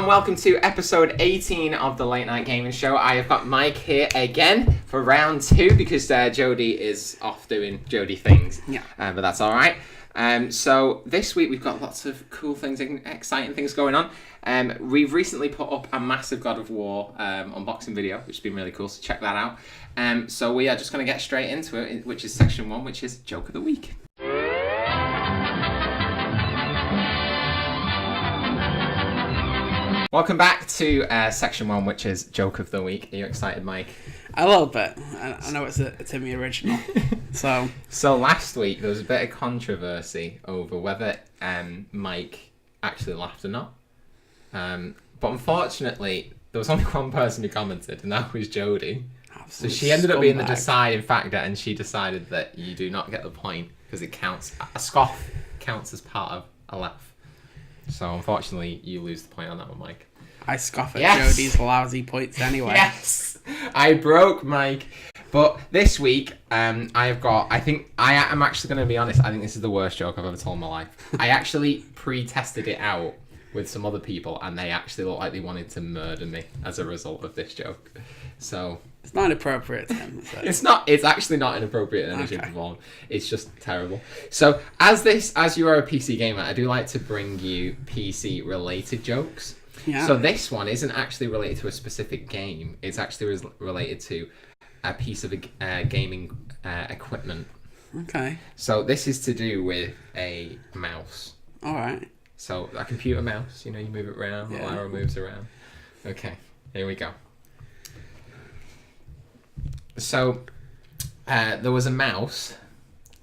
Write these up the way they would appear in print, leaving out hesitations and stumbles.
and welcome to episode 18 of the Late Night Gaming Show. I have got Mike here again for round 2 because Jodie is off doing Jodie things. Yeah. But that's alright. So this week we've got lots of cool things and exciting things going on. We've recently put up a massive God of War unboxing video, which has been really cool, so check that out. So we are just going to get straight into it, which is section 1, which is Joke of the Week. Welcome back to section 1, which is Joke of the Week. Are you excited, Mike? A little bit. I know it's a Timmy original. So last week there was a bit of controversy over whether Mike actually laughed or not. But unfortunately, there was only one person who commented, and that was Jodie. So she ended up being the deciding factor, and she decided that you do not get the point because it counts. A scoff counts as part of a laugh. So unfortunately, you lose the point on that one, Mike. I scoff at Jodie's lousy points anyway. Yes, I broke Mike. But this week, I'm actually going to be honest. I think this is the worst joke I've ever told in my life. I actually pre-tested it out with some other people, and they actually looked like they wanted to murder me as a result of this joke. So it's not inappropriate, Tim. So. It's actually not inappropriate in any shape or form. It's just terrible. So as you are a PC gamer, I do like to bring you PC related jokes. Yeah. So this one isn't actually related to a specific game. It's actually related to a piece of gaming equipment. Okay. So this is to do with a mouse. All right. So a computer mouse, you move it around, the arrow moves around. Okay, here we go. So there was a mouse,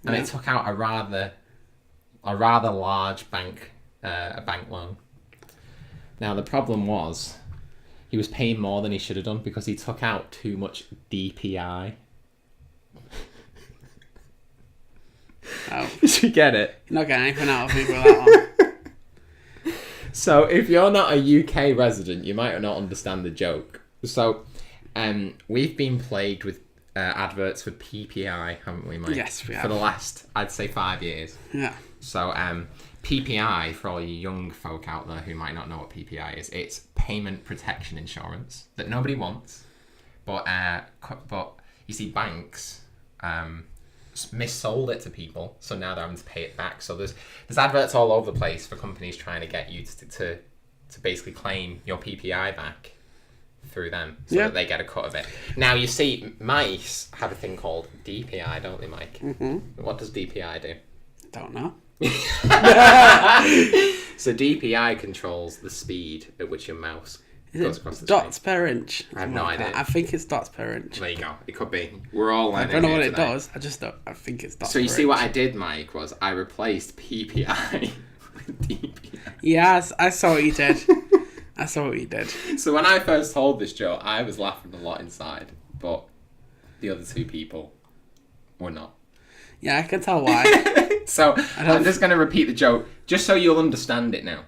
and it took out a rather large bank loan. Now the problem was, he was paying more than he should have done because he took out too much DPI. Oh. Did you get it? You're not getting anything out of me for that one. So if you're not a UK resident, you might not understand the joke. So we've been plagued with adverts for PPI, haven't we, Mike? Yes, we have. For the last, I'd say, 5 years. Yeah. So PPI, for all you young folk out there who might not know what PPI is, it's payment protection insurance that nobody wants. But you see, banks missold it to people, so now they're having to pay it back. So there's adverts all over the place for companies trying to get you to basically claim your PPI back through them, so that they get a cut of it. Now you see, mice have a thing called DPI, don't they, Mike? Mm-hmm. What does DPI do? Don't know. So DPI controls the speed at which your mouse goes across the dots screen. per inch? I have no idea. I think it's dots per inch. There you go. It could be. We're all learning. I don't know what it today. does. I think it's dots. So you per see inch. what I did, Mike, was I replaced PPI with DPI. Yes, I saw what you did. I saw what you did. So when I first told this joke, I was laughing a lot inside, but the other two people were not. Yeah, I can tell why. So I'm just going to repeat the joke, just so you'll understand it now.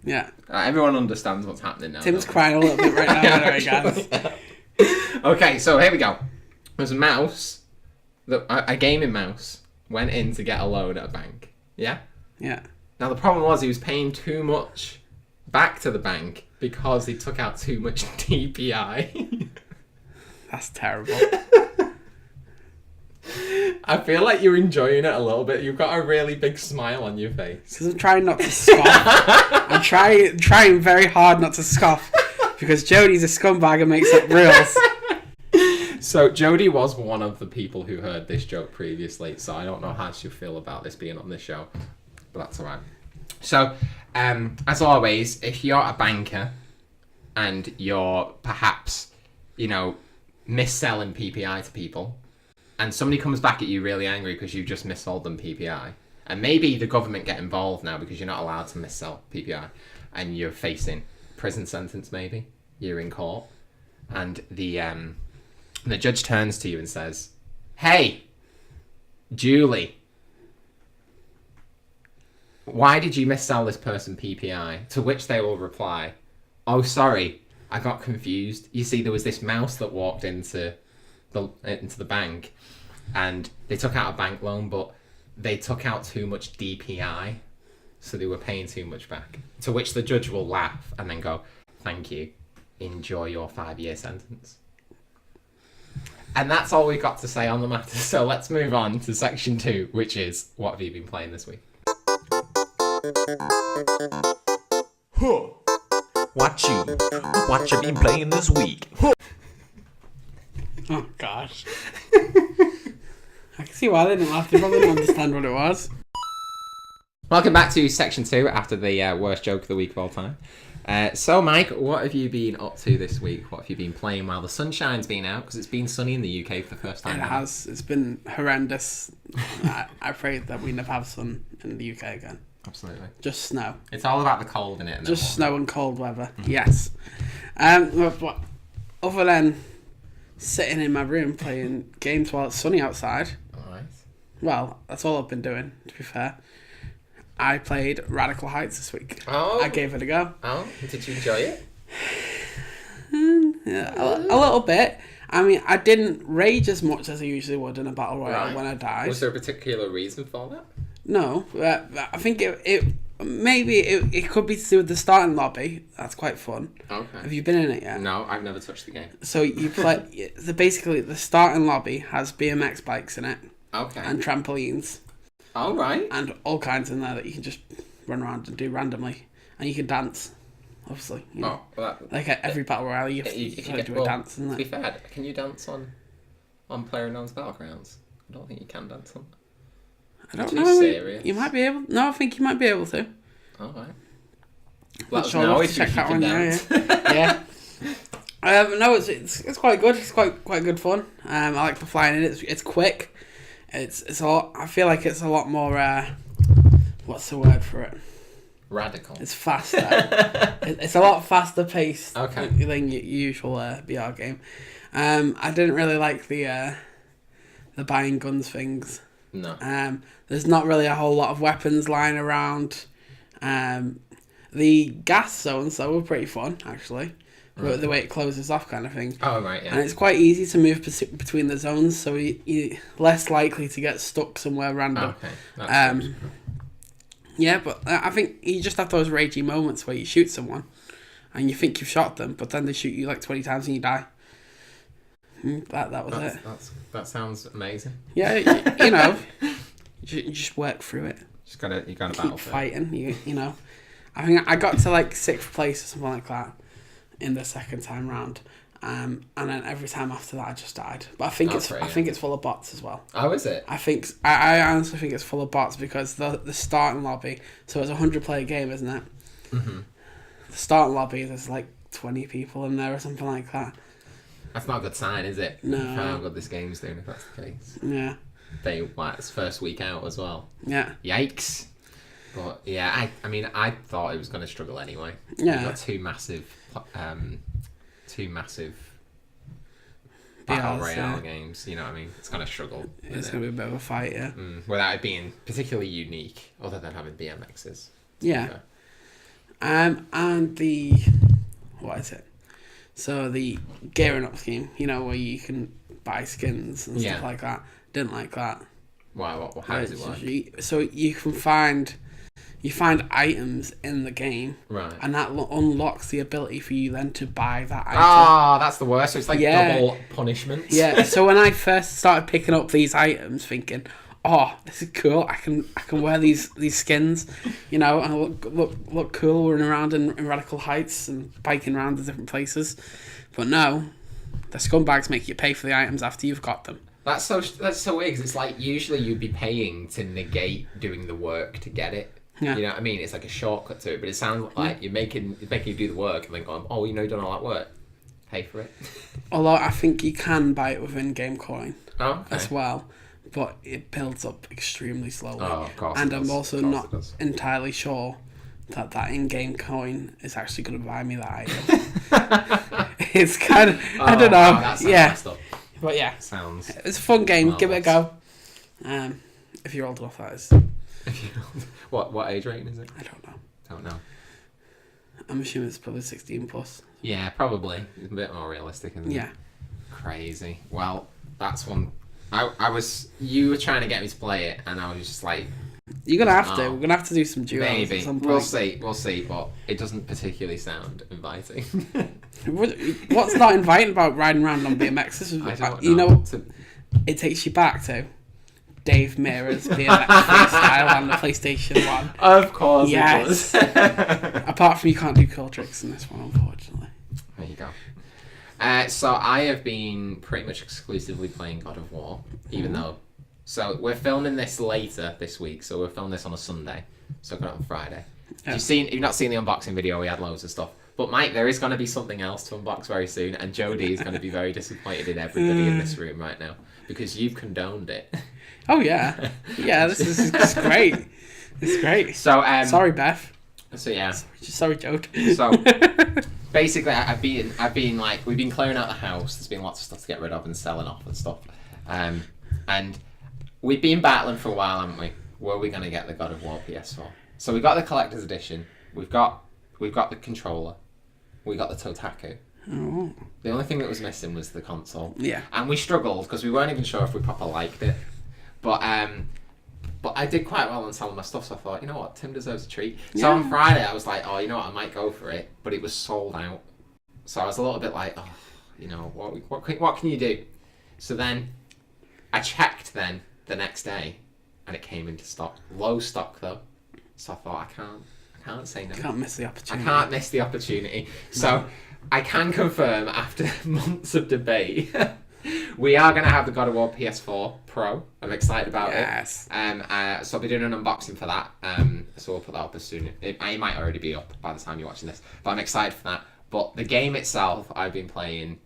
Yeah. Everyone understands what's happening now. Tim's crying a little bit right now, anyway, guys. Okay, so here we go. There's a mouse, a gaming mouse, went in to get a loan at a bank. Yeah? Yeah. Now the problem was he was paying too much back to the bank because he took out too much DPI. That's terrible. I feel like you're enjoying it a little bit. You've got a really big smile on your face. Because I'm trying not to scoff. I'm trying very hard not to scoff. Because Jodie's a scumbag and makes up reels. So Jodie was one of the people who heard this joke previously, so I don't know how she'll feel about this being on this show. But that's alright. So, as always, if you're a banker and you're perhaps, mis-selling PPI to people, and somebody comes back at you really angry because you just mis-sold them PPI, and maybe the government get involved now because you're not allowed to mis-sell PPI, and you're facing prison sentence maybe, you're in court, and the judge turns to you and says, "Hey, Julie, why did you mis-sell this person PPI?" To which they will reply, "Oh, sorry, I got confused. You see, there was this mouse that walked into the bank, and they took out a bank loan, but they took out too much DPI, so they were paying too much back." To which the judge will laugh and then go, Thank you. Enjoy your 5-year sentence. And that's all we've got to say on the matter. So let's move on to section 2, which is what have you been playing this week? Huh. What you been playing this week? Oh gosh. I can see why they didn't laugh. They probably didn't understand what it was. Welcome back to section 2 after the worst joke of the week of all time. So, Mike, what have you been up to this week? What have you been playing while the sunshine's been out? Because it's been sunny in the UK for the first time. It has. It's been horrendous. I prayed that we never have sun in the UK again. Absolutely. Just snow. It's all about the cold, isn't it? Just snow and cold weather. Yes. But other than sitting in my room playing games while it's sunny outside, Alright. well, that's all I've been doing, to be fair. I played Radical Heights this week. Oh. I gave it a go. Oh, did you enjoy it? Yeah, a little bit. I mean, I didn't rage as much as I usually would in a battle royale when I died. Was there a particular reason for that? No, I think it could be to do with the starting lobby. That's quite fun. Okay. Have you been in it yet? No, I've never touched the game. So you play. Basically, the starting lobby has BMX bikes in it. Okay. And trampolines. All right. And all kinds in there that you can just run around and do randomly, and you can dance. Obviously. You know. Oh, well, like at every battle royale, you can do a dance. To be fair, can you dance on PlayerUnknown's Battlegrounds? I don't think you can dance on. I don't Too know. serious. You might be able. No, I think you might be able to. All right. Not sure. I'll have to check that one. Yeah. No, it's quite good. It's quite good fun. I like the flying in. It's quick. It's a lot. I feel like it's a lot more. What's the word for it? Radical. It's faster. It's a lot faster paced. Okay. Than your usual BR game. I didn't really like the buying guns things. No. There's not really a whole lot of weapons lying around. The gas zones though were pretty fun actually. Right. The way it closes off kind of thing. Oh, right, yeah. And it's quite easy to move between the zones, so you're less likely to get stuck somewhere random. Okay. That's good. Yeah, but I think you just have those ragey moments where you shoot someone and you think you've shot them, but then they shoot you like 20 times and you die. That was it. That sounds amazing. Yeah, you know, you just work through it. You gotta keep fighting. You know, I think I got to like 6th place or something like that in the second time round, and then every time after that I just died. But I think it's full of bots as well. Oh, is it? I honestly think it's full of bots because the starting lobby. So it's a 100-player game, isn't it? Mm-hmm. The starting lobby, there's like 20 people in there or something like that. That's not a good sign, is it? No. For how good this game's doing, if that's the case. Yeah. It's first week out as well. Yeah. Yikes. But yeah, I mean, I thought it was going to struggle anyway. Yeah. We've got two massive battle royale games. You know what I mean? It's going to struggle. It's going to be a bit of a fight, yeah. Without it being particularly unique, other than having BMXs. Yeah. And the what is it? So the gearing up scheme, you know, where you can buy skins and stuff like that. Didn't like that. Wow, how does it work? So you can find items in the game, right? And that unlocks the ability for you then to buy that item. Oh, that's the worst. So it's like double punishment. Yeah. So when I first started picking up these items, thinking, "Oh, this is cool. I can wear these skins, you know, and look cool running around in Radical Heights and biking around to different places." But no, the scumbags make you pay for the items after you've got them. That's so weird because it's like usually you'd be paying to negate doing the work to get it. Yeah. You know what I mean? It's like a shortcut to it, but it sounds like you're making you do the work and then going, oh, you know, you've done all that work, pay for it. Although I think you can buy it with in-game coin as well, but it builds up extremely slowly. Oh, of course. And I'm also not entirely sure that in-game coin is actually going to buy me that item. It's kind of I don't know. That sounds messed up. But yeah, sounds. It's a fun game. Give it a go. If you're old enough, that is. What age rating is it? I don't know. Don't know. I'm assuming it's probably 16 plus. Yeah, probably. It's a bit more realistic, isn't it? Yeah. Crazy. Well, that's one. You were trying to get me to play it, and I was just like, You're gonna have to. Oh. We're gonna have to do some duos Maybe. at some point. We'll see, but it doesn't particularly sound inviting. What's not inviting about riding around on BMXs? I don't You know. know, it takes you back to Dave Mirror's BMX freestyle on the PlayStation 1. Of course Yes. it does. Apart from you can't do cool tricks in this one, unfortunately. There you go. So I have been pretty much exclusively playing God of War, even though... So we're filming this later this week, so we're filming this on a Sunday, so we're going on Friday. Yeah. You've not seen the unboxing video, we had loads of stuff. But Mike, there is going to be something else to unbox very soon, and Jodie is going to be very disappointed in everybody in this room right now, because you've condoned it. Oh, yeah. Yeah, this is great. It's great. So, Sorry, Beth. So, yeah. Sorry, Jode. So, basically, I've been like, we've been clearing out the house. There's been lots of stuff to get rid of and selling off and stuff. And we've been battling for a while, haven't we? Were we going to get the God of War PS4? So we got the collector's edition. We've got the controller. We got the Totaku. Oh. The only thing that was missing was the console. Yeah. And we struggled because we weren't even sure if we proper liked it. But I did quite well on selling my stuff, so I thought, you know what, Tim deserves a treat. So on Friday, I was like, oh, you know what, I might go for it. But it was sold out. So I was a little bit like, oh, you know, what can you do? So then I checked then the next day, and it came into stock. Low stock, though. So I thought, I can't say no. Can't miss the opportunity. I can't miss the opportunity. So I can confirm, after months of debate, we are going to have the God of War PS4 Pro. I'm excited about it. So I'll be doing an unboxing for that. So we'll put that up as soon. It might already be up by the time you're watching this. But I'm excited for that. But the game itself, I've been playing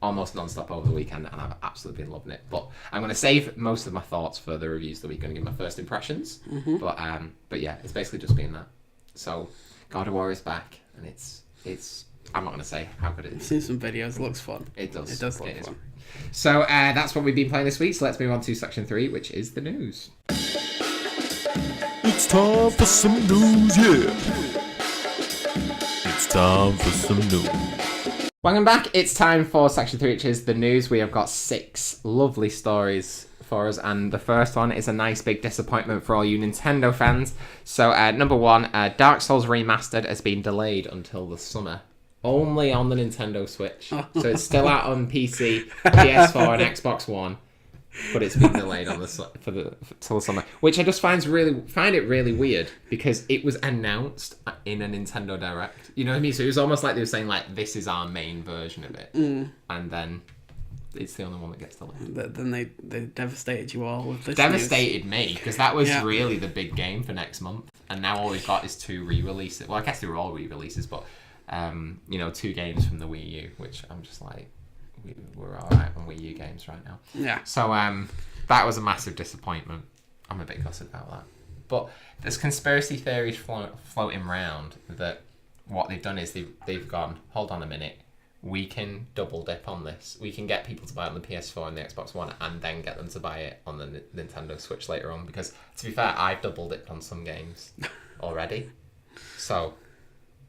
almost non-stop over the weekend, and I've absolutely been loving it. But I'm going to save most of my thoughts for the reviews that we're going to give my first impressions. Mm-hmm. But yeah, it's basically just been that. So God of War is back, and it's I'm not going to say how good it is. I've seen some videos. It looks fun. It does. It does look fun. So that's what we've been playing this week. So let's move on to section 3, which is the news. It's time for some news, yeah. It's time for some news. Welcome back. It's time for section 3, which is the news. We have got 6 lovely stories for us, and the first one is a nice big disappointment for all you Nintendo fans. So number 1, Dark Souls Remastered has been delayed until the summer. Only on the Nintendo Switch. So it's still out on PC, PS4 and Xbox One, but it's been delayed on till the summer, which I just find it really weird, because it was announced in a Nintendo Direct. You know what I mean? So it was almost like they were saying, like, this is our main version of it, and then it's the only one that gets delayed. Then they devastated you all with this. Devastated me, because that was really the big game for next month, and now all we've got is 2 re-releases. Well, I guess they were all re-releases, but 2 games from the Wii U, which I'm just like, we're alright on Wii U games right now. Yeah. So that was a massive disappointment. I'm a bit gutted about that. But there's conspiracy theories floating around that what they've done is they've gone, hold on a minute, we can double dip on this. We can get people to buy it on the PS4 and the Xbox One, and then get them to buy it on the Nintendo Switch later on. Because, to be fair, I've double dipped on some games already. So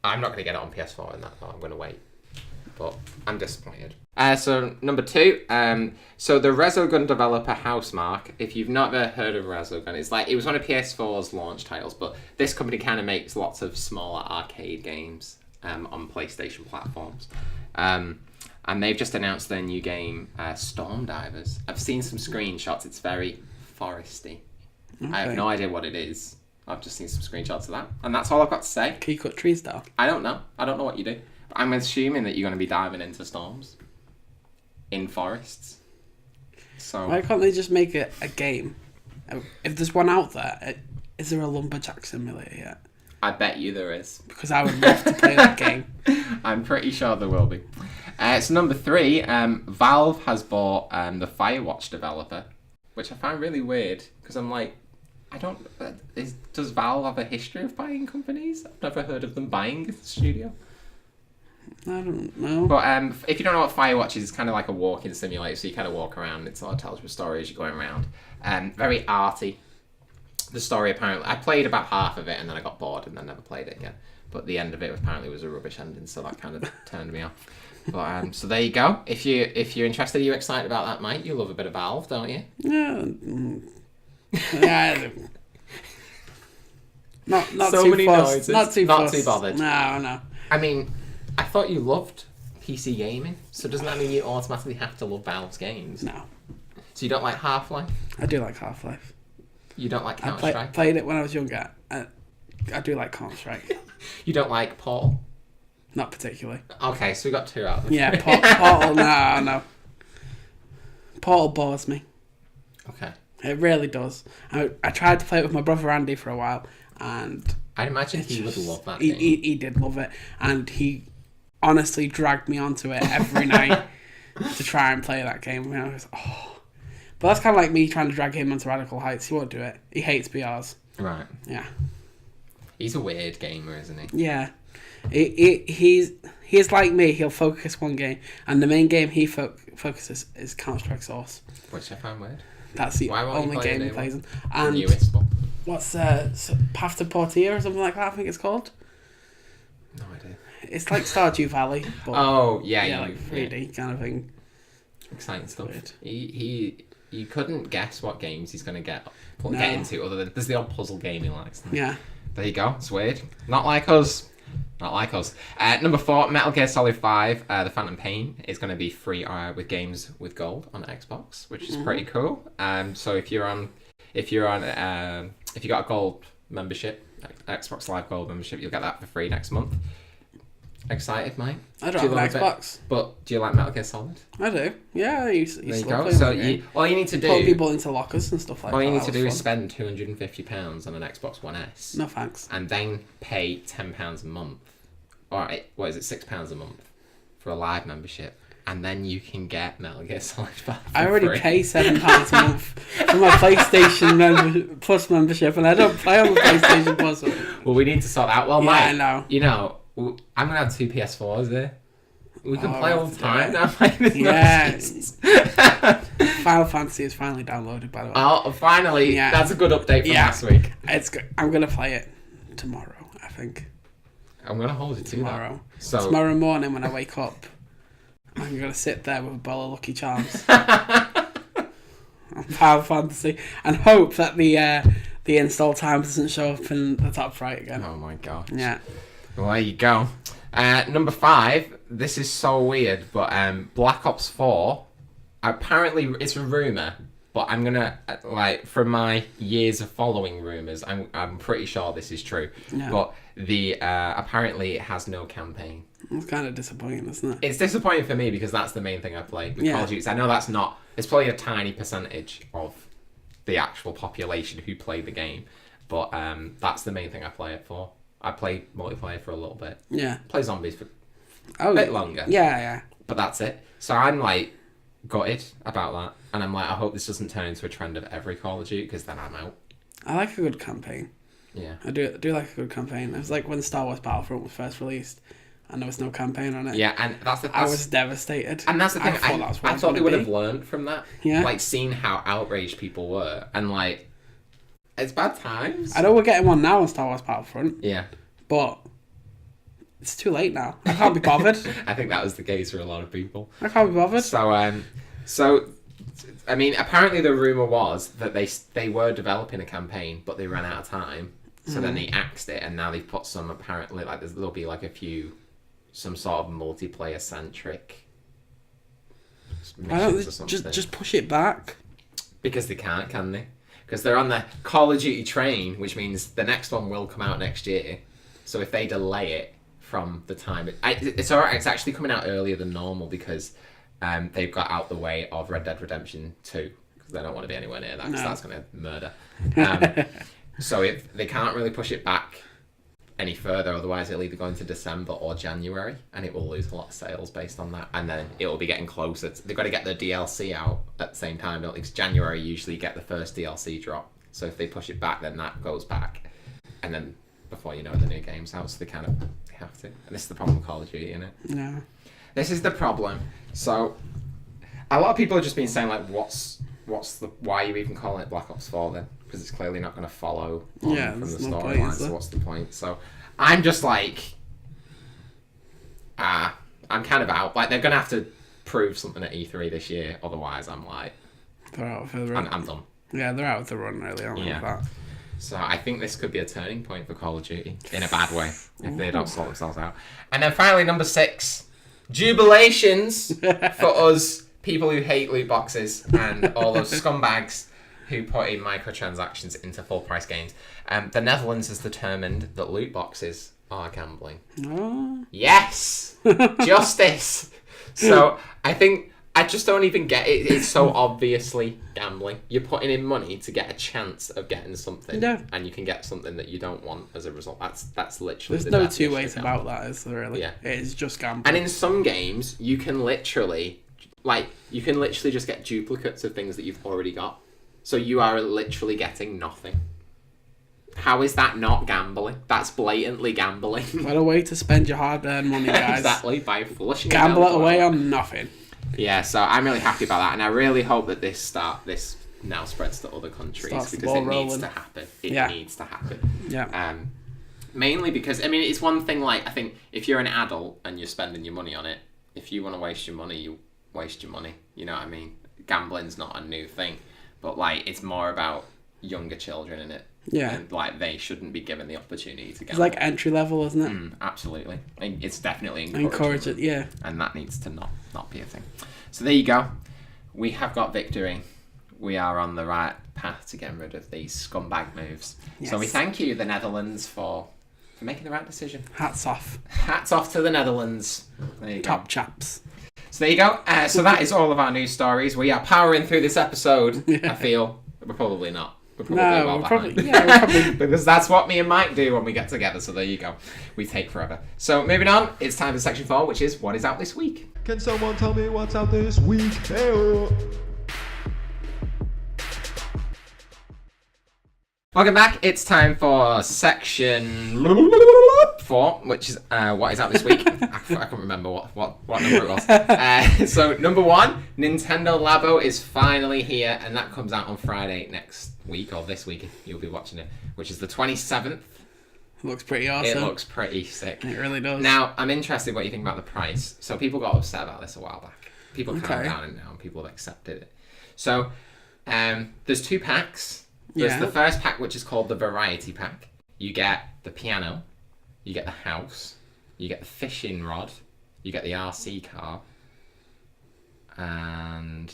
I'm not going to get it on PS4 and that. I'm going to wait. But I'm disappointed. So number 2, so the Resogun developer Housemarque. If you've never heard of Resogun, it was one of PS4's launch titles, but this company kind of makes lots of smaller arcade games on PlayStation platforms. And they've just announced their new game, Storm Divers. I've seen some screenshots. It's very foresty. Okay. I have no idea what it is. I've just seen some screenshots of that, and that's all I've got to say. Can you cut trees down? I don't know what you do. But I'm assuming that you're going to be diving into storms in forests. So why can't they just make a game? If there's one out there, is there a lumberjack simulator yet? I bet you there is. Because I would love to play that game. I'm pretty sure there will be. So number 3, Valve has bought the Firewatch developer, which I find really weird, because I'm like, does Valve have a history of buying companies? I've never heard of them buying a studio. I don't know. But if you don't know what Firewatch is, it's kind of like a walking simulator, so you kind of walk around. It sort of tells you a story as you're going around. Very arty. The story, apparently, I played about half of it and then I got bored and then never played it again. But the end of it apparently was a rubbish ending, so that kind of turned me off. But so there you go. If you're interested, are you excited about that, Mike? You love a bit of Valve, don't you? Yeah. Yeah. Not So too many fussed. noises. Not too Not fussed. too bothered. No. I mean, I thought you loved PC gaming, so doesn't that mean you automatically have to love Valve's games? No. So you don't like Half-Life? I do like Half-Life. You don't like I Counter-Strike? played it when I was younger. I do like Counter-Strike. You don't like Portal? Not particularly. Okay, so we got 2 out of them. Yeah, Portal, no. Portal bores me. Okay. It really does. I tried to play it with my brother Andy for a while, and I'd imagine he would love that he, game. he did love it, and he honestly dragged me onto it every night to try and play that game. And I was, But that's kind of like me trying to drag him onto Radical Heights. He won't do it. He hates BRs. Right. Yeah. He's a weird gamer, isn't he? Yeah. He's like me. He'll focus one game, and the main game he focuses is Counter-Strike Source. Which I find weird. That's the Why won't you only play game the he new plays one? in. And Newest one. what's Path to Portia or something like that? I think it's called. No idea. It's like Stardew Valley, but Oh, yeah. like 3D kind of thing. Exciting stuff. Weird. You couldn't guess what games he's going to get No. into other than... There's the odd puzzle game he likes. Yeah. There you go. It's weird. Not like us. Number 4, Metal Gear Solid 5, The Phantom Pain is going to be free with games with gold on Xbox, which is pretty cool. So if you got a gold membership, Xbox Live Gold membership, you'll get that for free next month. Excited, mate? I don't have an Xbox. But do you like Metal Gear Solid? I do. Yeah, I used There you to go. play So that game. all you need to Put do... people into lockers and stuff like that. All you need That to was do is fun. spend £250 on an Xbox One S. No thanks. And then pay £10 a month. Or, what is it, £6 a month for a live membership. And then you can get Metal Gear Solid 5 for I already free. pay £7 a month for my PlayStation Plus membership, and I don't play on the PlayStation Plus. Well, we need to sort that out. Well, Yeah, mate, I know. You know, I'm going to have 2 PS4s there. We can Oh, play all let's the do time it. now. Like, there's no Yeah. excuses. Final Fantasy is finally downloaded, by the way. Oh, finally. Yeah. That's a good update from Yeah. last week. I'm gonna play it tomorrow. I think I'm going to hold you to tomorrow. that. So, Tomorrow morning when I wake up, I'm gonna sit there with a bowl of Lucky Charms on Final Fantasy and hope that the install time doesn't show up in the top right again. oh my god. Yeah. Well, there you go. Number 5, this is so weird, but Black Ops 4, apparently it's a rumour, but I'm gonna, from my years of following rumours, I'm pretty sure this is true. Yeah. But apparently it has no campaign. It's kind of disappointing, isn't it? It's disappointing for me because that's the main thing I played with Yeah. Call of Duty. I know that's not, it's probably a tiny percentage of the actual population who play the game, but that's the main thing I play it for. I play multiplayer for a little bit. Yeah. Play zombies for Oh, a bit longer. Yeah. But that's it. So I'm like gutted about that. And I'm like, I hope this doesn't turn into a trend of every Call of Duty because then I'm out. I like a good campaign. Yeah. I do like a good campaign. It was like when Star Wars Battlefront was first released, and there was no campaign on it. Yeah, and that's I was devastated. and that's the thing. I thought they would have learned from that. Yeah. Like seeing how outraged people were, and like, it's bad times. I know we're getting one now on Star Wars Battlefront, Yeah. but it's too late now. I can't be bothered. I think that was the case for a lot of people. I can't be bothered. So, I mean, apparently the rumor was that they were developing a campaign, but they ran out of time. So then they axed it, and now they've put some apparently there'll be like some sort of multiplayer centric Why don't missions or they something. just push it back? Because they can't, can they? Because they're on the Call of Duty train, which means the next one will come out next year. So if they delay it from the time, it's alright. It's actually coming out earlier than normal because they've got out the way of Red Dead Redemption 2 because they don't want to be anywhere near that because No. that's going to murder. So if they can't really push it back any further, otherwise it'll either go into December or January, and it will lose a lot of sales based on that. And then it will be getting closer. They've got to get the DLC out at the same time. Don't they? 'Cause January usually get the first DLC drop. So if they push it back, then that goes back, and then before you know it, the new game's out. So they kind of have to. And this is the problem with Call of Duty, isn't it? No. This is the problem. So a lot of people have just been saying like, why are you even calling it Black Ops 4 then? Because it's clearly not going to follow on from the there's no point, storyline. is So there? what's the point? So I'm just like, I'm kind of out. Like they're going to have to prove something at E3 this year. Otherwise, I'm like, They're out of the run. I'm done. Yeah, they're out of the run, really, aren't they? Yeah. With that. So I think this could be a turning point for Call of Duty in a bad way if they don't sort themselves out. And then finally, number 6, jubilations for us people who hate loot boxes and all those scumbags who put in microtransactions into full price games. The Netherlands has determined that loot boxes are gambling. Oh. Yes! Justice! So I just don't even get it. It's so obviously gambling. You're putting in money to get a chance of getting something, and you can get something that you don't want as a result. That's literally. There's no two ways about that, is there really? Yeah. It is just gambling. And in some games, you can literally just get duplicates of things that you've already got. So you are literally getting nothing. How is that not gambling? That's blatantly gambling. What a way to spend your hard-earned money, guys. Exactly, by flushing Gamble it away on nothing. Yeah, so I'm really happy about that, and I really hope that this now spreads to other countries because it needs to happen. It needs to happen. Yeah. Mainly because it's one thing. Like I think if you're an adult and you're spending your money on it, if you want to waste your money, you waste your money. You know what I mean? Gambling's not a new thing, but it's more about younger children in it. Yeah. And they shouldn't be given the opportunity to gamble. It's like entry level, isn't it? Absolutely. It's definitely encourage it, yeah. And that needs to not be a thing. So there you go. We have got victory. We are on the right path to getting rid of these scumbag moves. Yes. So we thank you, the Netherlands, for making the right decision. Hats off. Hats off to the Netherlands. There you Top go. chaps. So there you go. So that is all of our news stories. We are powering through this episode. I feel we're probably not. We're probably because that's what me and Mike do when we get together. So there you go. We take forever. So moving on, it's time for section 4, which is what is out this week. Can someone tell me what's out this week? Hey-oh. Welcome back. It's time for section 4, which is what is out this week. I can't remember what number it was. So number 1, Nintendo Labo is finally here, and that comes out on Friday next week, or this week if you'll be watching it, which is the 27th. Looks pretty awesome. It looks pretty sick. It really does. Now, I'm interested what you think about the price. So people got upset about this a while back. People calmed down it now, and people have accepted it. So there's 2 packs. There's the first pack, which is called the Variety Pack. You get the piano, you get the house, you get the fishing rod, you get the RC car, and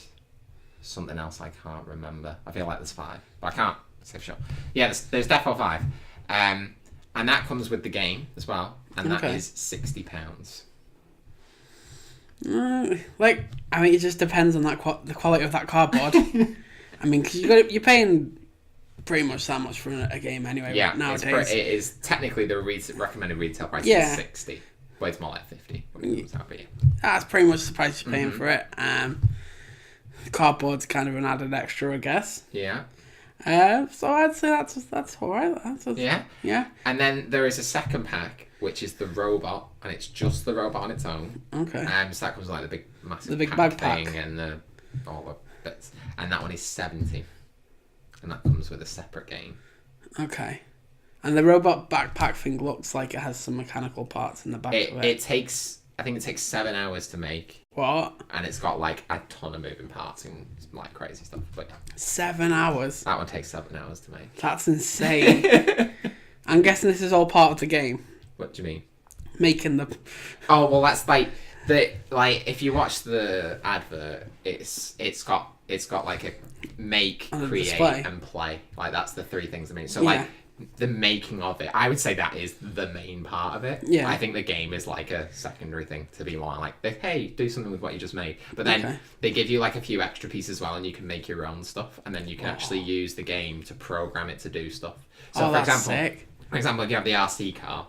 something else I can't remember. I feel like there's 5, but I can't say for sure. Yeah, there's definitely 5. And that comes with the game as well, and that is £60. It just depends on the quality of that cardboard. Because you're paying pretty much that much for a game anyway. Yeah, nowadays it is technically the recommended retail price is 60. Well, it's more like 50 when it comes out, but that's pretty much the price you're paying for it. The cardboard's kind of an added extra, I guess. Yeah. So I'd say that's alright. Yeah. And then there is a second pack, which is the robot, and it's just the robot on its own. Okay. So that comes with the big massive backpack thing and all the bits, and that one is 70, and that comes with a separate game. Okay. And the robot backpack thing looks like it has some mechanical parts in the back of it. I think it takes 7 hours to make. What? And it's got a ton of moving parts and crazy stuff. But 7 hours? That one takes 7 hours to make. That's insane. I'm guessing this is all part of the game. What do you mean? Making the... Oh, well, that's if you watch the advert, it's got a make, create, display. and play. That's the 3 things I mean. So the making of it, I would say that is the main part of it. Yeah. I think the game is a secondary thing to be more hey, do something with what you just made. But then they give you a few extra pieces as well, and you can make your own stuff, and then you can actually use the game to program it to do stuff. So for example, if you have the RC car,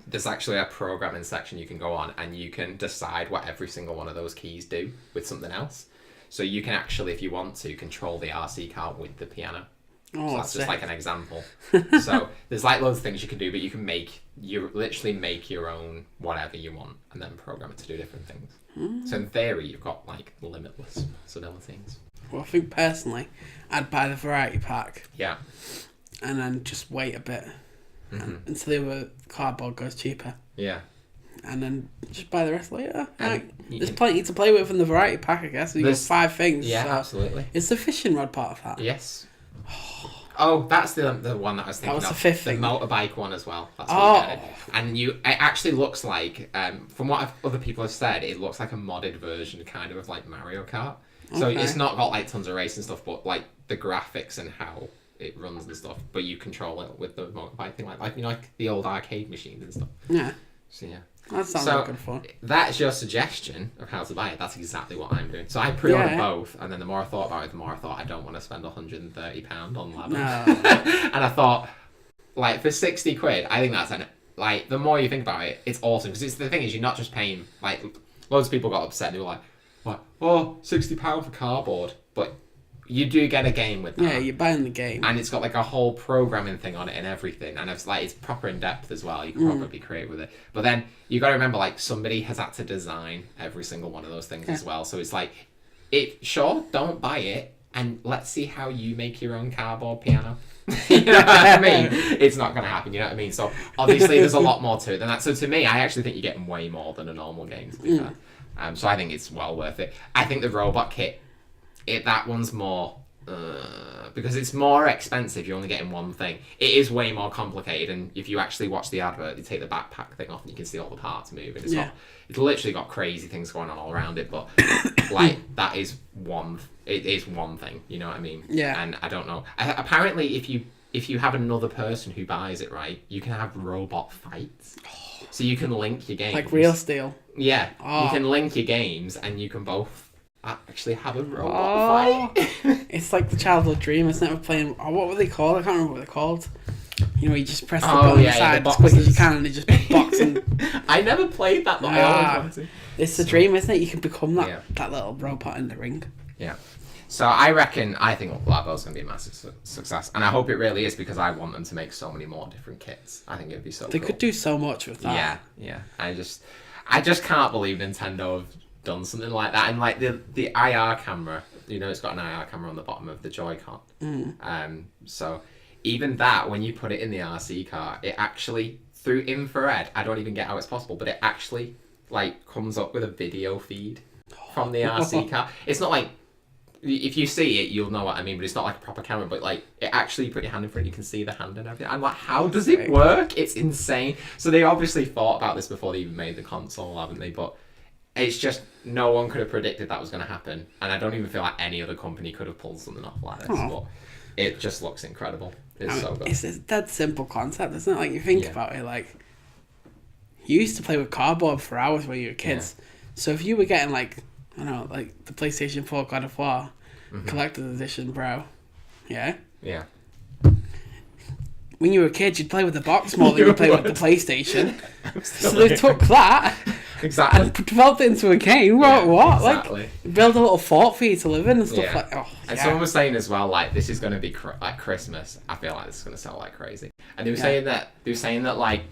there's actually a programming section you can go on, and you can decide what every single one of those keys do with something else. So you can actually, if you want to, control the RC car with the piano. So that's just an example. So there's loads of things you can do, but you literally make your own whatever you want and then program it to do different things. So in theory, you've got limitless possibilities. Well, I think personally, I'd buy the variety pack. Yeah. And then just wait a bit until the other cardboard goes cheaper. Yeah. And then just buy the rest later. There's plenty to play with in the variety pack, I guess. You've got 5 things. Yeah, absolutely. Is the fishing rod part of that? Yes. Oh, that's the one that I was thinking was of. the fifth thing. The motorbike one as well. That's Oh. what and it actually looks like, from what other people have said, it looks like a modded version kind of like Mario Kart. So Okay. it's not got like tons of racing stuff, but like the graphics and how it runs and stuff. But you control it with the motorbike thing, like like the old arcade machines and stuff. Yeah. So yeah. That sounds So like good fun. that's your suggestion of how to buy it. That's exactly what I'm doing. So I pre-ordered Yeah. both, and then the more I thought about it, the more I thought I don't want to spend £130 on Labo. No. And I thought, like, for 60 quid, I think that's like, the more you think about it, it's awesome. Because the thing is, you're not just paying, like, loads of people got upset. They were like, oh, £60 for cardboard. But you do get a game with that. Yeah, you're buying the game. And it's got like a whole programming thing on it and everything, and it's proper in depth as well. You can probably be creative with it. But then you got to remember, like, somebody has had to design every single one of those things as well. So it's like, don't buy it, and let's see how you make your own cardboard piano. You know what I mean? It's not going to happen. You know what I mean? So obviously there's a lot more to it than that. So to me, I actually think you're getting way more than a normal game, to be fair. So I think it's well worth it. I think the robot kit, that one's more, because it's more expensive. You're only getting one thing. It is way more complicated, and if you actually watch the advert, you take the backpack thing off and you can see all the parts moving. It's literally got crazy things going on all around it, but like, that is it is one thing, you know what I mean? Yeah. And I don't know, apparently if you have another person who buys it, right, you can have robot fights. So you can link your games. Like Real Steel. Yeah. Oh. You can link your games and you can both actually have a robot fight. It's like the childhood dream, isn't it? Of playing. What were they called? I can't remember what they're called. You know, you just press the button inside the as quick as you boxes. can, and they just boxing. I never played that, but I always wanted to. It's the dream, isn't it? You can become that Yeah. that little robot in the ring. Yeah. So I think Labo's going to be a massive success, and I hope it really is, because I want them to make so many more different kits. I think it'd be so They cool. could do so much with that. Yeah. I just can't believe Nintendo have done something like that. And like the IR camera, you know, it's got an IR camera on the bottom of the Joy-Con. So even that, when you put it in the RC car, it actually, through infrared, I don't even get how it's possible, but it actually like comes up with a video feed from the RC car. It's not like, if you see it, you'll know what I mean, but it's not like a proper camera, but like, it actually, you put your hand in front, you can see the hand and everything. I'm like, how does it work? It's insane. So they obviously thought about this before they even made the console, haven't they? But it's just, no one could have predicted that was going to happen, and I don't even feel like any other company could have pulled something off like this. But it just looks incredible. It's so good. It's a dead simple concept, isn't it? Like, you think about it, like, you used to play with cardboard for hours when you were kids. So if you were getting, like, I don't know, like the PlayStation 4 God of War collector's edition, bro. Yeah? Yeah. When you were a kid, you'd play with the box more than you play with the PlayStation. So they took that Exactly. and developed it into a game. What? Exactly. Like, build a little fort for you to live in and stuff like. Oh, And someone was saying as well, like, this is going to be like Christmas. I feel like this is going to sell like crazy. And they were saying that like,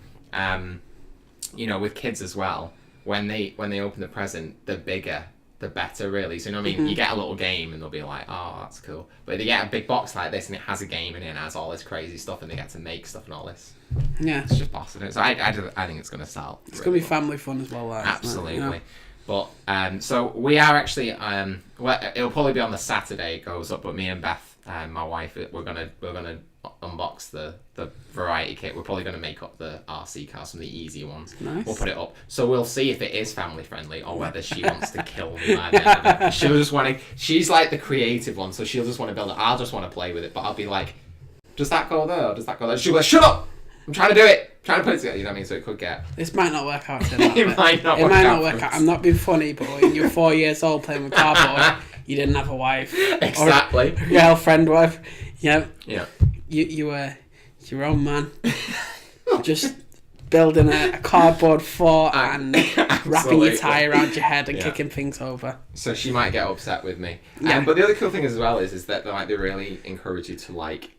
you know, with kids as well, when they open the present, the bigger, the better, really. So you know what I mean? You get a little game and they'll be like, oh, that's cool. But they get a big box like this and it has a game in it and has all this crazy stuff and they get to make stuff and all this. Yeah. It's just boss, isn't it? So I think it's going to sell. It's going to be family fun as well. Like, Absolutely. Isn't it? You know? But so we are actually well, it'll probably be on the Saturday it goes up, but me and Beth, my wife, we're gonna unbox the variety kit. We're probably gonna make up the RC car, some of the easier ones. Nice. We'll put it up, so we'll see if it is family friendly or whether she wants to kill me by the end of it. She'll just want to. She's like the creative one, so she'll just want to build it. I'll just want to play with it, but I'll be like, does that go there? Or does that go there? She'll be like, shut up! I'm trying to do it. I'm trying to put it together. You know what I mean? So it could get. This might not work out. It It might not It work might out not work for out. us. I'm not being funny, but when you're 4 years old playing with cardboard, you didn't have a wife. Exactly. Or a girlfriend, wife. Yeah. Yeah. You were your own man. Just building a cardboard fort and wrapping your tie around your head and kicking things over. So she might get upset with me. Yeah. But the other cool thing as well is that they really encourage you to like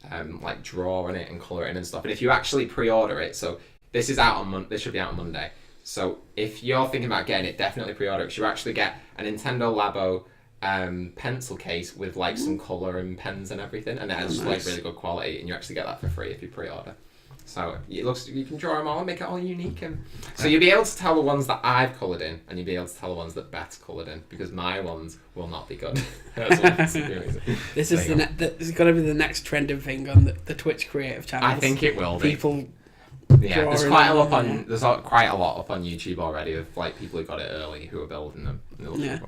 draw on it and colour it in and stuff. And if you actually pre-order it, so this is out on this should be out on Monday. So if you're thinking about getting it, definitely pre-order it. 'Cause you actually get a Nintendo Labo pencil case with like some colour and pens and everything, and it has like really good quality, and you actually get that for free if you pre-order. So it looks, you can draw them all and make it all unique, and so you'll be able to tell the ones that I've coloured in, and you'll be able to tell the ones that Beth's coloured in, because my ones will not be good. That's This is this is going to be the next trending thing on the Twitch creative channels. I think it will be. People. Yeah, there's quite a lot on. There's quite a lot up on YouTube already of like people who got it early who are building them. Yeah.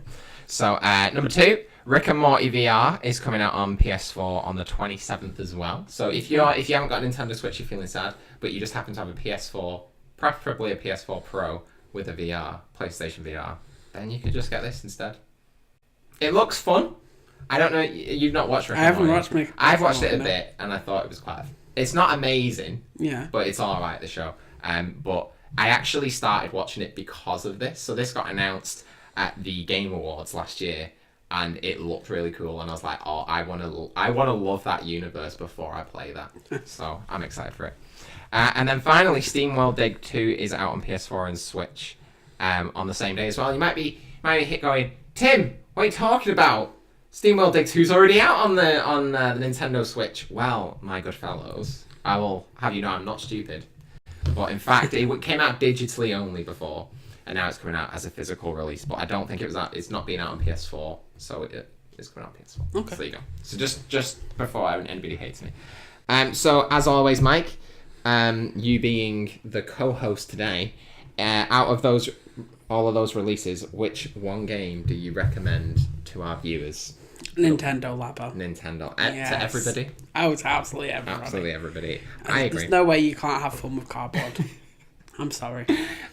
So number 2, Rick and Morty VR is coming out on PS4 on the 27th as well. So if you haven't got a Nintendo Switch, you're feeling sad, but you just happen to have a PS4, preferably a PS4 Pro with a VR, PlayStation VR, then you could just get this instead. It looks fun. I don't know. You've not watched Rick and Morty. I've watched it a bit, and I thought it was quite. It's not amazing. Yeah. But it's all right, the show. But I actually started watching it because of this. So this got announced at the Game Awards last year, and it looked really cool. And I was like, oh, I want to love that universe before I play that. So I'm excited for it. And then finally, SteamWorld Dig 2 is out on PS4 and Switch on the same day as well. You might be hit going, Tim, what are you talking about? SteamWorld Dig 2 is already out on the Nintendo Switch. Well, my good fellows, I will have you know I'm not stupid. But in fact, it came out digitally only before, and now it's coming out as a physical release. But I don't think it was out. It's not being out on PS4, so it's coming out on PS4. Okay. So there you go. So just before anybody hates me. So as always, Mike, you being the co-host today, out of all of those releases, which one game do you recommend to our viewers? Nintendo Labo. Nintendo. Yes. To everybody? Oh, to absolutely everybody. Absolutely everybody. I agree. There's no way you can't have fun with cardboard. I'm sorry.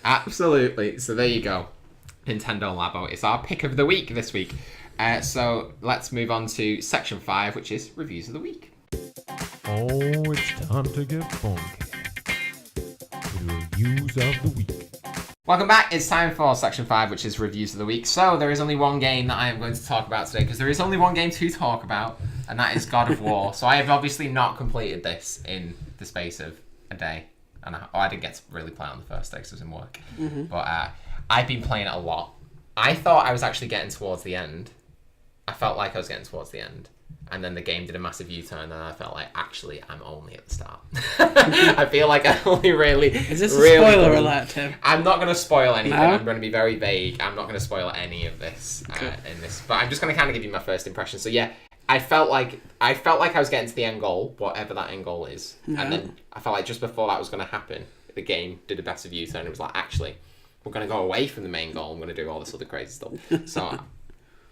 Absolutely. So there you go. Nintendo Labo. It's our pick of the week this week. So let's move on to section 5, which is reviews of the week. Oh, it's time to get funky. Reviews of the week. Welcome back. It's time for section 5, which is reviews of the week. So there is only one game that I am going to talk about today, because there is only one game to talk about, and that is God of War. So I have obviously not completed this in the space of a day. And I didn't get to really play on the first day because I was in work. Mm-hmm. But I've been playing it a lot. I thought I was actually getting towards the end. I felt like I was getting towards the end. And then the game did a massive U-turn, and I felt like, actually, I'm only at the start. I feel like I only really... Is this a spoiler alert, Tim? I'm not going to spoil anything. No? I'm going to be very vague. I'm not going to spoil any of this in this. But I'm just going to kind of give you my first impression. So, yeah, I felt like I was getting to the end goal, whatever that end goal is. No. And then I felt like just before that was going to happen, the game did a massive U-turn. It was like, actually, we're going to go away from the main goal. I'm going to do all this other crazy stuff. So,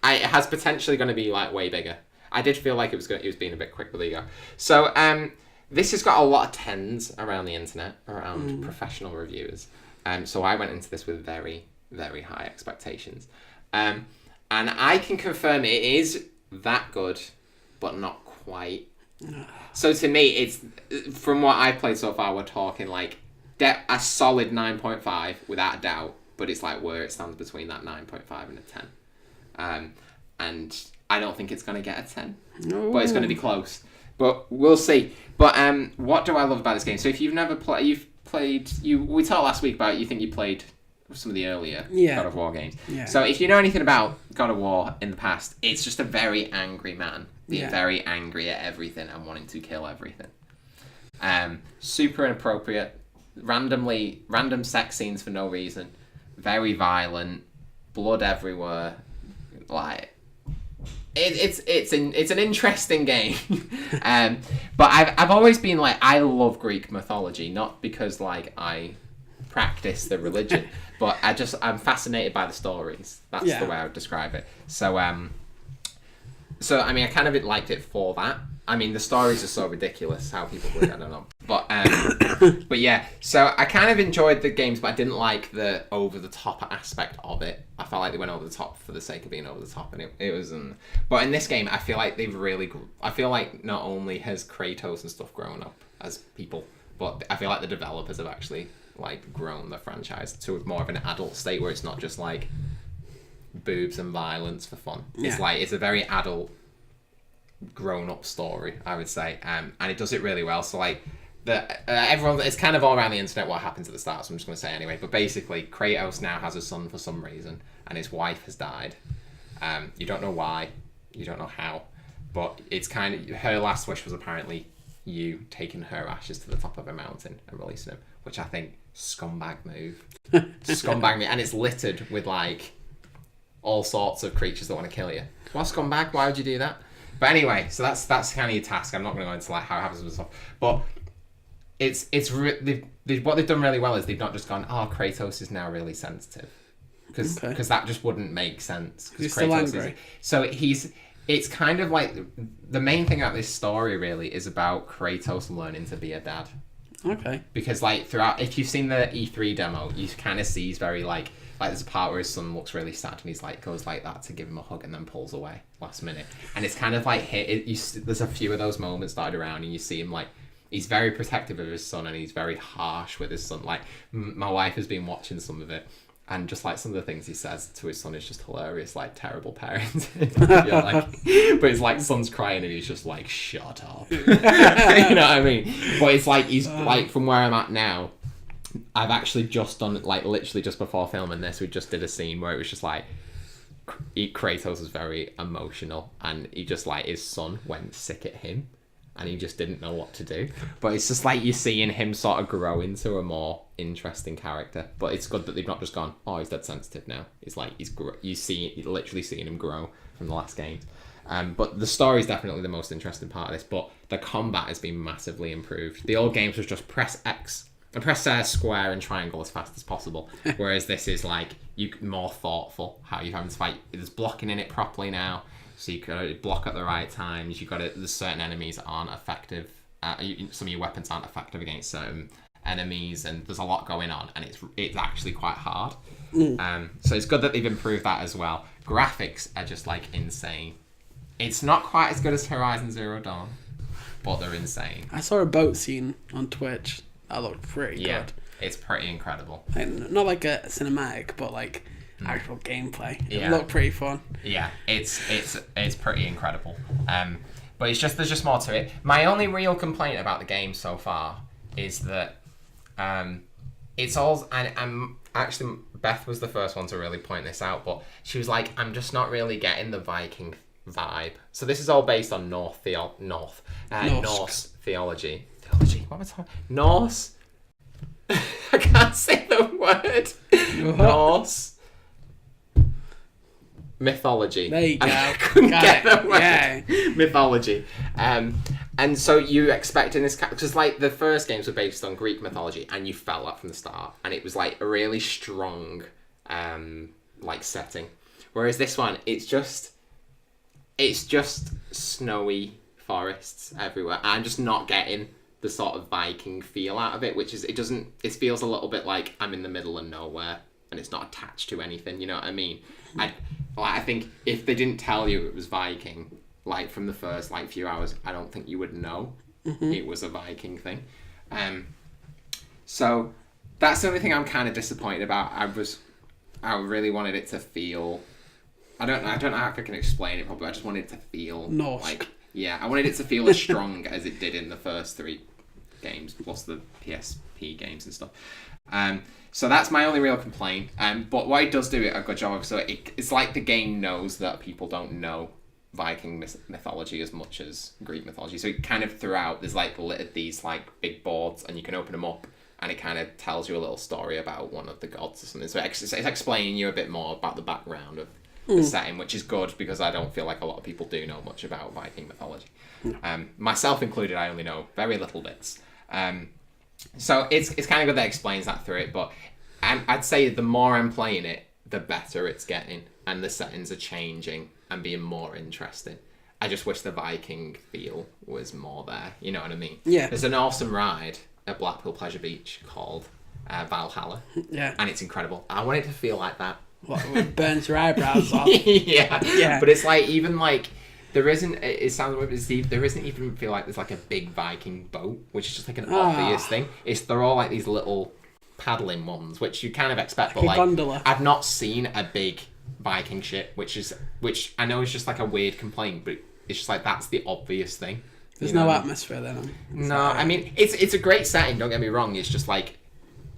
it has potentially going to be, like, way bigger. I did feel like it was being a bit quick with ego. So this has got a lot of 10s around the internet, around professional reviewers. So I went into this with very, very high expectations. And I can confirm it is that good, but not quite. So to me, it's, from what I've played so far, we're talking like a solid 9.5 without a doubt, but it's like where it stands between that 9.5 and a 10. And I don't think it's going to get a 10, but it's going to be close. But we'll see. But what do I love about this game? So if you've never played, we talked last week about you think you played some of the earlier God of War games. Yeah. So if you know anything about God of War in the past, it's just a very angry man being very angry at everything and wanting to kill everything. Super inappropriate, random sex scenes for no reason, very violent, blood everywhere, like. It's an interesting game, but I've always been like, I love Greek mythology, not because like I practice the religion, but I'm fascinated by the stories. That's the way I would describe it. So I mean, I kind of liked it for that. I mean, the stories are so ridiculous how people do it, I don't know. But yeah, so I kind of enjoyed the games, but I didn't like the over-the-top aspect of it. I felt like they went over the top for the sake of being over the top, and it was... But in this game, I feel like they've really... I feel like not only has Kratos and stuff grown up as people, but I feel like the developers have actually like grown the franchise to more of an adult state where it's not just like boobs and violence for fun. It's like, it's a very adult, grown-up story, I would say, and it does it really well. So like everyone, it's kind of all around the internet what happens at the start, so I'm just going to say anyway, but basically Kratos now has a son for some reason, and his wife has died. You don't know why, you don't know how, but it's kind of, her last wish was apparently you taking her ashes to the top of a mountain and releasing them, which I think scumbag move. Scumbag move. And it's littered with like all sorts of creatures that want to kill you. What scumbag? Why would you do that? But anyway, so that's kind of your task. I'm not going to go into like how it happens and stuff, but what they've done really well is they've not just gone, oh, Kratos is now really sensitive, because that just wouldn't make sense. He's still angry. It's kind of like the main thing about this story really is about Kratos learning to be a dad. Okay. Because like throughout, if you've seen the E3 demo, you kind of see he's very like there's a part where his son looks really sad and he's like goes like that to give him a hug and then pulls away last minute, and it's kind of like there's a few of those moments dotted around and you see him like he's very protective of his son and he's very harsh with his son. Like my wife has been watching some of it. And just like some of the things he says to his son is just hilarious, like terrible parenting. But it's like son's crying and he's just like, shut up. You know what I mean? But it's like he's like from where I'm at now, I've actually just done like literally just before filming this, we just did a scene where it was just like Kratos was very emotional and he just like his son went sick at him. And he just didn't know what to do. But it's just like you're seeing him sort of grow into a more interesting character. But it's good that they've not just gone, oh, he's dead sensitive now. It's like you're literally seeing him grow from the last game. But the story is definitely the most interesting part of this. But the combat has been massively improved. The old games was just press X and press square and triangle as fast as possible. Whereas this is like more thoughtful how you're having to fight. There's blocking in it properly now. So you got to block at the right times. There's certain enemies that aren't effective. Some of your weapons aren't effective against certain enemies, and there's a lot going on, and it's actually quite hard. So it's good that they've improved that as well. Graphics are just like insane. It's not quite as good as Horizon Zero Dawn, but they're insane. I saw a boat scene on Twitch. That looked pretty good. It's pretty incredible. Like, not like a cinematic, but like actual gameplay. It Yeah. looked pretty fun. Yeah, it's pretty incredible. But there's just more to it. My only real complaint about the game so far is that it's all, and I'm actually, Beth was the first one to really point this out, but she was like, I'm just not really getting the Viking vibe. So this is all based on Norse theology. What am I talking? Norse. I can't say the word. Norse mythology. There you go. I couldn't get the word. Yeah. Mythology. And so you expect in this, because like the first games were based on Greek mythology, and you felt that from the start, and it was like a really strong like setting. Whereas this one, it's just snowy forests everywhere. I'm just not getting the sort of Viking feel out of it, which is, it feels a little bit like I'm in the middle of nowhere and it's not attached to anything, you know what I mean? I think if they didn't tell you it was Viking, like from the first like few hours, I don't think you would know it was a Viking thing. So that's the only thing I'm kind of disappointed about. I really wanted it to feel, I don't know how I can explain it properly. I just wanted it to feel Norse. like, yeah, I wanted it to feel as strong as it did in the first 3 games, plus the PSP games and stuff. So that's my only real complaint. But what it does do a good job of, so it's like the game knows that people don't know Viking mythology as much as Greek mythology. So it kind of throughout, there's like these like big boards, and you can open them up, and it kind of tells you a little story about one of the gods or something. So it's explaining you a bit more about the background of the setting, which is good, because I don't feel like a lot of people do know much about Viking mythology. Myself included, I only know very little bits. So it's kind of good that it explains that through it, but I'd say the more I'm playing it, the better it's getting, and the settings are changing and being more interesting. I just wish the Viking feel was more there, you know what I mean? Yeah. There's an awesome ride at Blackpool Pleasure Beach called Valhalla, Yeah. and it's incredible. I want it to feel like that. What, it burns your eyebrows off. Yeah. But it's like, even like, there isn't, it sounds weird, but there isn't even feel like there's like a big Viking boat, which is just like an obvious thing. They're all like these little paddling ones, which you kind of expect, but like, gondola. I've not seen a big Viking ship, which I know is just like a weird complaint, but it's just like, that's the obvious thing. There's no atmosphere then. No, I mean, it's a great setting, don't get me wrong, it's just like,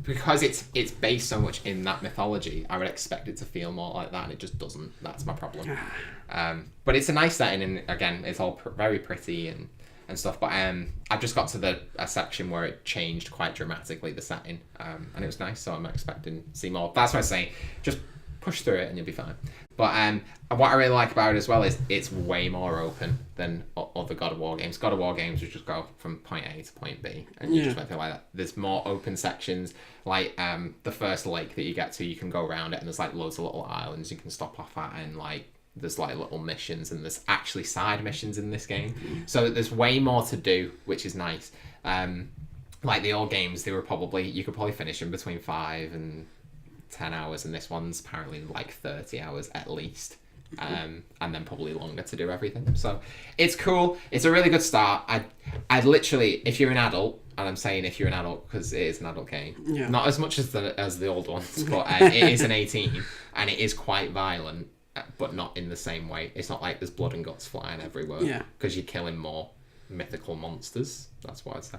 because it's based so much in that mythology, I would expect it to feel more like that, and it just doesn't. That's my problem. But it's a nice setting, and again, it's all very pretty, and and stuff. But I just got to a section where it changed quite dramatically, the setting, and it was nice. So I'm expecting to see more. That's why I say just push through it and you'll be fine. But what I really like about it as well is it's way more open than other God of War games. God of War games, you just go from point A to point B, and you just went through like that. There's more open sections, like the first lake that you get to, you can go around it, and there's like loads of little islands you can stop off at, and like there's like little missions, and there's actually side missions in this game. So there's way more to do, which is nice. Like the old games, you could probably finish in between 5 and 10 hours, and this one's apparently like 30 hours at least, and then probably longer to do everything. So it's cool. It's a really good start. I'd literally, if you're an adult, and I'm saying if you're an adult because it is an adult game, not as much as the old ones, but it is an 18, and it is quite violent, but not in the same way. It's not like there's blood and guts flying everywhere, because you're killing more mythical monsters. That's what I'd say.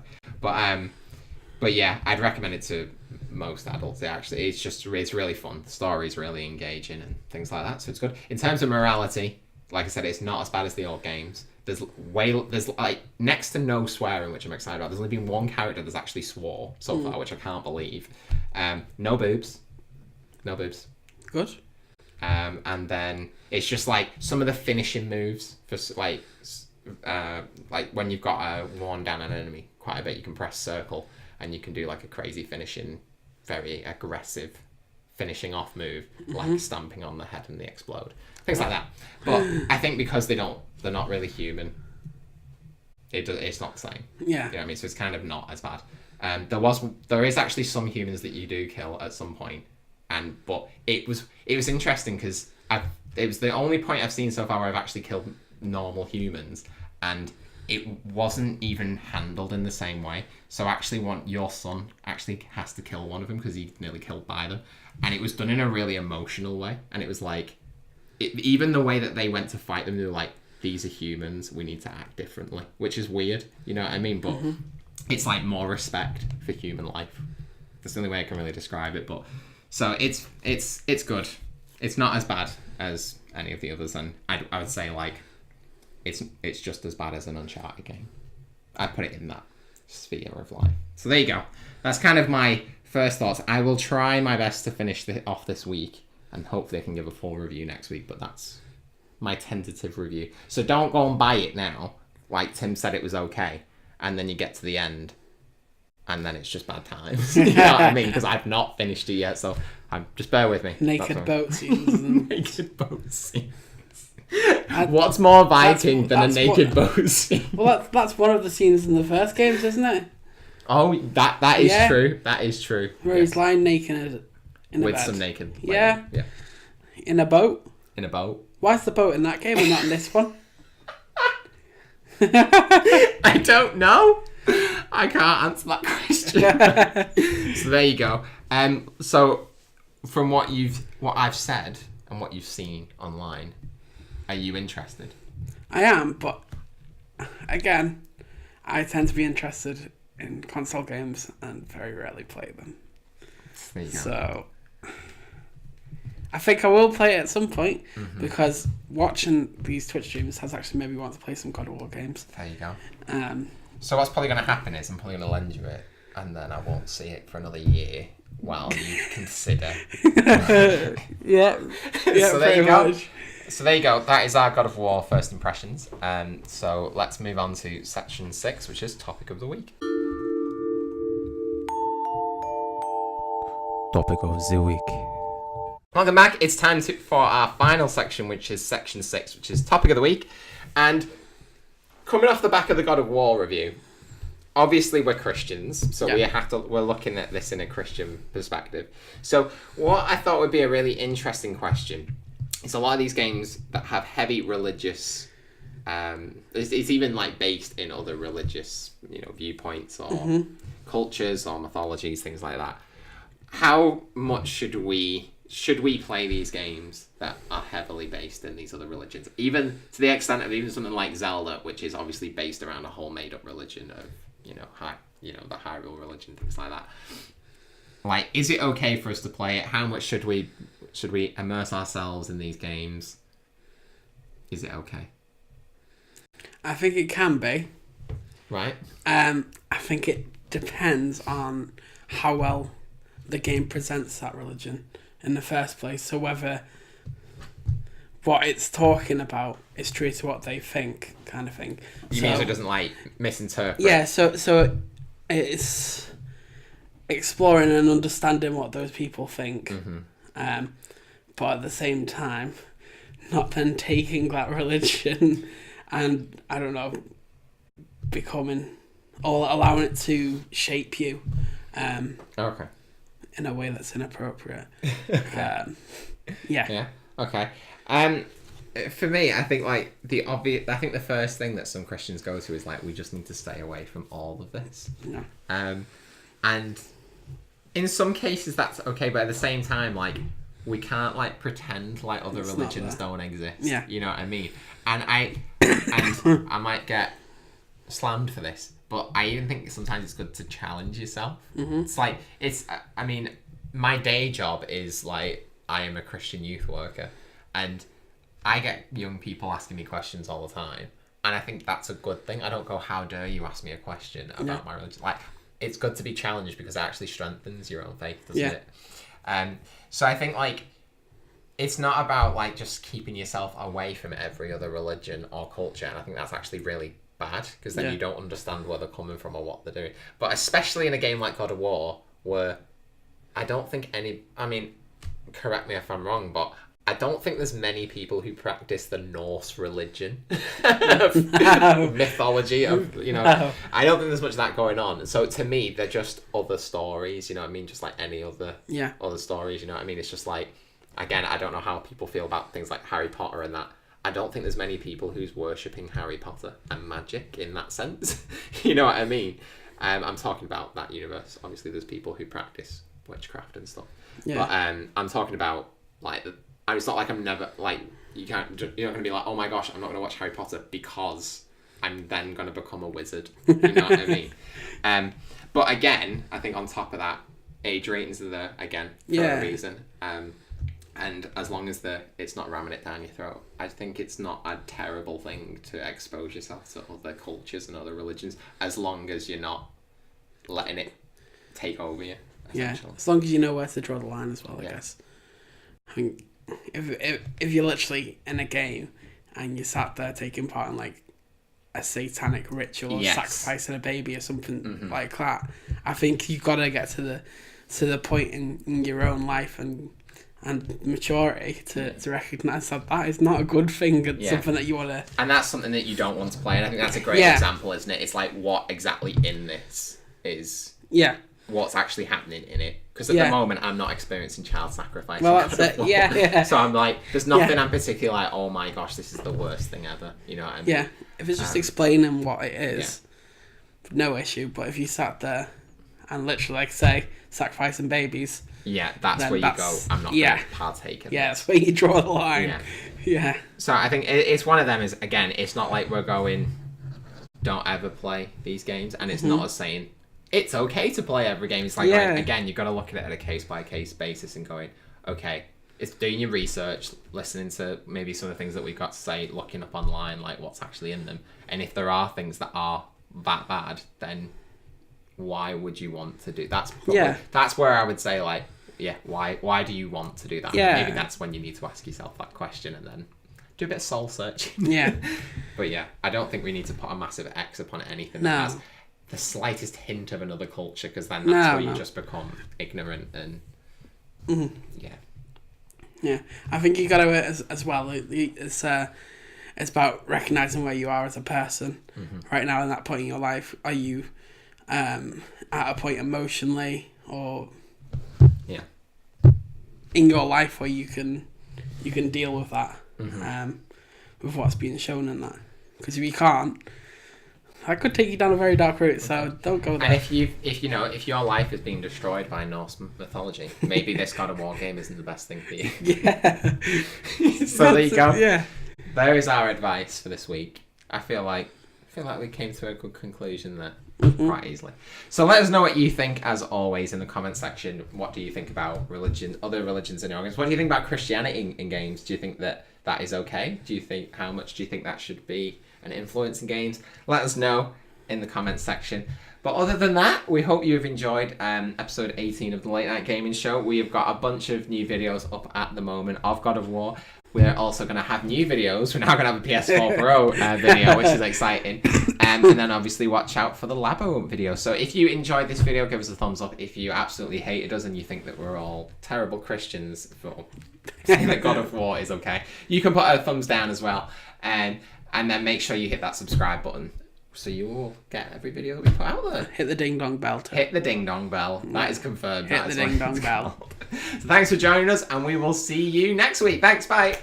But yeah, I'd recommend it to most adults. It's really fun. The story's really engaging and things like that, so it's good. In terms of morality, like I said, it's not as bad as the old games. There's like next to no swearing, which I'm excited about. There's only been one character that's actually swore so far, which I can't believe. No boobs. Good. And then it's just like some of the finishing moves for like when you've got worn down an enemy quite a bit, you can press circle and you can do like a crazy finishing, very aggressive finishing off move, like stamping on the head and they explode, things like that. But I think because they're not really human, it's not the same. Yeah. You know what I mean? So it's kind of not as bad. There is actually some humans that you do kill at some point, but it was interesting because it was the only point I've seen so far where I've actually killed normal humans, and it wasn't even handled in the same way. So actually, your son actually has to kill one of them because he's nearly killed by them, and it was done in a really emotional way. And it was like, even the way that they went to fight them, they were like, "These are humans. We need to act differently," which is weird. You know what I mean? But it's like more respect for human life. That's the only way I can really describe it. But so it's good. It's not as bad as any of the others, and I would say like it's just as bad as an Uncharted game. I'd put it in that sphere of life. So there you go. That's kind of my first thoughts. I will try my best to finish off this week, and hopefully I can give a full review next week, but that's my tentative review. So don't go and buy it now, like Tim said it was okay, and then you get to the end, and then it's just bad times. You know what I mean? Because I've not finished it yet, so just bear with me. Naked boat scenes. Naked boat scenes. What's more Viking than a naked boat scene? Well, that's one of the scenes in the first games, isn't it? Oh, that is true. That is true. Where he's lying naked in a with bed. some naked. Yeah. Yeah. In a boat. In a boat. Why's the boat in that game and not in this one? I don't know. I can't answer that question. So there you go. So from what I've said and what you've seen online, are you interested? I am, but again, I tend to be interested in console games and very rarely play them. There you go. So I think I will play it at some point because watching these Twitch streams has actually made me want to play some God of War games. There you go. Um, So what's probably going to happen is I'm probably going to lend you it, and then I won't see it for another year while you consider. yeah. So there you go. much. So there you go. That is our God of War first impressions. So let's move on to section 6, which is topic of the week. Topic of the week. Welcome back. It's time for our final section, which is section 6, which is topic of the week. And coming off the back of the God of War review, obviously we're Christians, so we're looking at this in a Christian perspective. So what I thought would be a really interesting question is a lot of these games that have heavy religious, it's even like based in other religious, viewpoints or cultures or mythologies, things like that. How much should we play these games that are heavily based in these other religions, even to the extent of even something like Zelda, which is obviously based around a whole made-up religion of the Hyrule religion, things like that. Like, is it okay for us to play it? How much should we immerse ourselves in these games? Is it okay? I think it can be. Right. I think it depends on how well the game presents that religion in the first place. So whether what it's talking about is true to what they think, kind of thing. You mean so it doesn't like misinterpret? Yeah. So it's exploring and understanding what those people think, but at the same time, not then taking that religion and I don't know, becoming or allowing it to shape you. Okay. In a way that's inappropriate. Yeah. Yeah. Okay. For me, I think like the obvious. I think the first thing that some Christians go to is like, we just need to stay away from all of this. Yeah. And in some cases that's okay, but at the same time, like, we can't like pretend like other It's not religions there. don't exist. Yeah. You know what I mean? And I might get slammed for this, but I even think sometimes it's good to challenge yourself. It's like I mean, my day job is like, I am a Christian youth worker, and I get young people asking me questions all the time, and I think that's a good thing. I don't go, how dare you ask me a question about my religion? Like, it's good to be challenged because it actually strengthens your own faith, doesn't it? So I think like, it's not about like just keeping yourself away from every other religion or culture, and I think that's actually really bad, because then you don't understand where they're coming from or what they're doing. But especially in a game like God of War, where I don't think I mean, correct me if I'm wrong, but I don't think there's many people who practice the Norse religion mythology of, you know. No. I don't think there's much of that going on. So to me, they're just other stories, you know what I mean? Just like any other other stories, you know what I mean? It's just like, again, I don't know how people feel about things like Harry Potter and that. I don't think there's many people who's worshipping Harry Potter and magic in that sense. You know what I mean? I'm talking about that universe. Obviously, there's people who practice witchcraft and stuff. Yeah. But I'm talking about like, it's not like I'm never like, you're not going to be like, oh my gosh, I'm not going to watch Harry Potter because I'm then going to become a wizard. You know what I mean? But again, I think on top of that, age ratings are there again for a reason. And as long as it's not ramming it down your throat, I think it's not a terrible thing to expose yourself to other cultures and other religions, as long as you're not letting it take over you. Yeah, as long as you know where to draw the line as well, I guess. I think if you're literally in a game and you sat there taking part in like a satanic ritual or sacrificing a baby or something like that, I think you've got to get to the point in your own life and maturity to recognise that is not a good thing and something that you want to... And that's something that you don't want to play, and I think that's a great example, isn't it? It's like, what exactly in this is... Yeah. What's actually happening in it. Because at the moment, I'm not experiencing child sacrifice. Well, that's it. Yeah. So I'm like, there's nothing I'm particularly like, oh my gosh, this is the worst thing ever. You know what I mean? Yeah. If it's just explaining what it is, no issue. But if you sat there and literally, like, say, sacrificing babies... Yeah, that's where you go, I'm not going to partake in this. That's where you draw the line. Yeah. So I think it's one of them is, again, it's not like we're going, don't ever play these games. And it's not us saying, it's okay to play every game. It's like, right, again, you've got to look at it at a case-by-case basis and going, okay, it's doing your research, listening to maybe some of the things that we've got to say, looking up online, like what's actually in them. And if there are things that are that bad, then why would you want to do that's where I would say, like, why do you want to do that? Maybe that's when you need to ask yourself that question and then do a bit of soul searching. But I don't think we need to put a massive X upon anything that has the slightest hint of another culture, because then that's where you just become ignorant and I think you got to as well. It's about recognizing where you are as a person right now in that point in your life. Are you at a point emotionally or in your life where you can deal with that with what's being shown in that? Because if you can't, that could take you down a very dark route, so don't go there. And if your life is being destroyed by Norse mythology, maybe this God of War game isn't the best thing for you. So there you go. There is our advice for this week. I feel like we came to a good conclusion there quite easily. So let us know what you think, as always, in the comment section. What do you think about religion, other religions in your games? What do you think about Christianity in games? Do you think that is okay? How much do you think that should be an influence in games? Let us know. in the comments section. But other than that, we hope you've enjoyed episode 18 of the Late Night Gaming Show. We have got a bunch of new videos up at the moment of God of War. We're also going to have new videos. We're now going to have a PS4 Pro video, which is exciting. And then obviously watch out for the Labo video. So if you enjoyed this video, give us a thumbs up. If you absolutely hated us and you think that we're all terrible Christians for saying that God of War is okay, you can put a thumbs down as well. And then make sure you hit that subscribe button so you will get every video that we put out there. Hit the ding dong bell too. Hit the ding dong bell. That is confirmed. Hit the ding dong bell. So thanks for joining us, and we will see you next week. Thanks, bye.